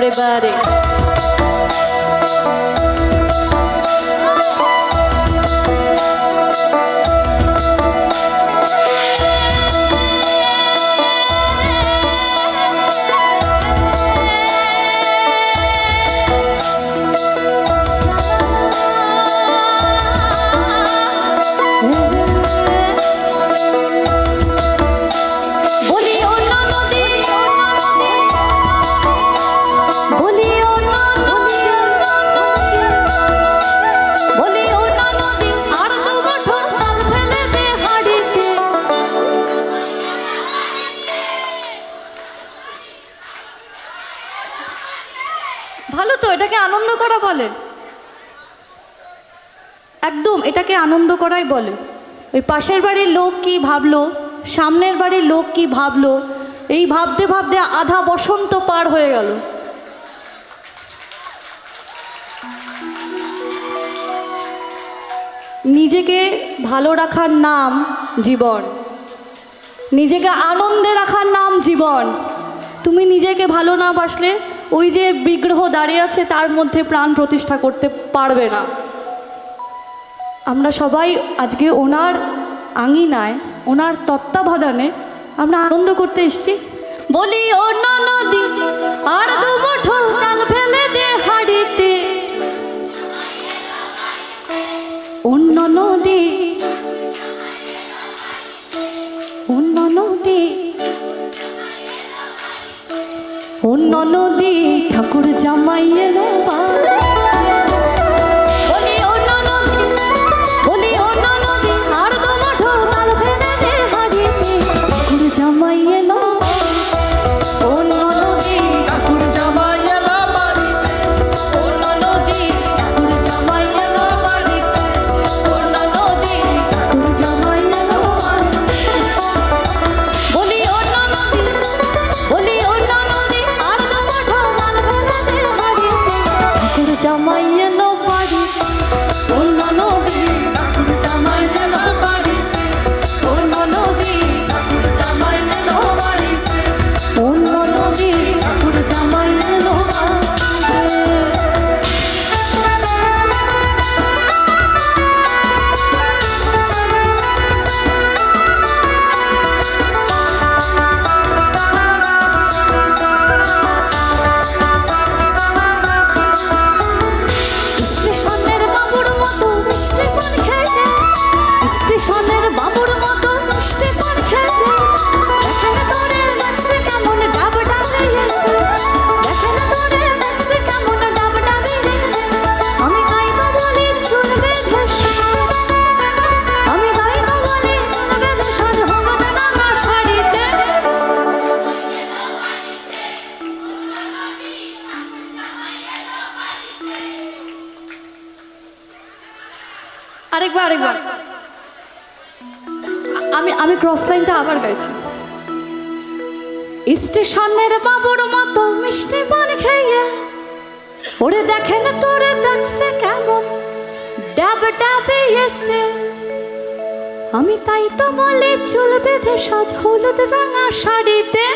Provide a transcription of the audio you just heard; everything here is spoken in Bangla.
বারে বারে। ভালো তো, এটাকে আনন্দ করা বলে, একদম এটাকে আনন্দ করাই বলে। ওই পাশের বাড়ির লোক কি ভাবলো, সামনের বাড়ির লোক কি ভাবলো, এই ভাবতে ভাবতে আধা বসন্ত পার হয়ে গেল। নিজেকে ভালো রাখার নাম জীবন, নিজেকে আনন্দে রাখার নাম জীবন। তুমি নিজেকে ভালো না বাসলে ওই যে বিগ্রহ দাঁড়িয়ে আছে তার মধ্যে প্রাণ প্রতিষ্ঠা করতে পারবে না। আমরা সবাই আজকে ওনার আঙিনায়, ওনার তত্ত্বাবধানে আমরা আনন্দ করতে এসেছি। বলি ও নদী আর দু মুঠো চাল ফেলে দে হাড়িতে, অন্য নদী অন্য নদী অন্য নদী ঠাকুর জামাই এলো। বলি অন্য নদী, বলি অন্য নদী আর দু মুঠো চাল ফেলে দে হাড়িতে, ঠাকুর জামাই এলো। অন্য নদী ঠাকুর জামাই এলো বাড়িতে, অন্য নদী ঠাকুর জামাই এলো বাড়িতে, অন্য নদী ঠাকুর জামাই এলো বাড়িতে। বলি অন্য নদী, বলি অন্য নদী আর দু মুঠো চাল ফেলে দে হাড়িতে, ঠাকুর জামাই এলো বাড়িতে, অন্য নদী ঠাকুর জামাই এলো বাড়িতে, অন্য নদী ঠাকুর জামাই এলো বাড়িতে, অন্য নদী ঠাকুর জামাই এলো বাড়িতে। স্টেশনের বাবুর মতো মিষ্টি পান খেয়ে, স্টেশনের বাবুর মতো মিষ্টি পান খেয়ে, দেখেন তোরে দেখছে কেমন ডাব ডাবিয়েছে, দেখেন তোরে দেখছে কেমন ডাব ডাবিয়েছে। আমি তাই তো বলি চুল বেঁধে, আমি তাই তো বলি চুল বেঁধে সাজ হলুদ রাঙা শাড়িতে। আরেকবার আরেকবার আমি ক্রস লাইনটা আবার গাইছি। স্টেশনের বাবুর মতো মিষ্টি পান খেয়ে, ওরে দেখেন তোরে দেখছে কেমন ডাব ডাবিয়েছে। আমি তাই তো বলি চুল বেঁধে সাজ হলুদ রাঙা শাড়িতে।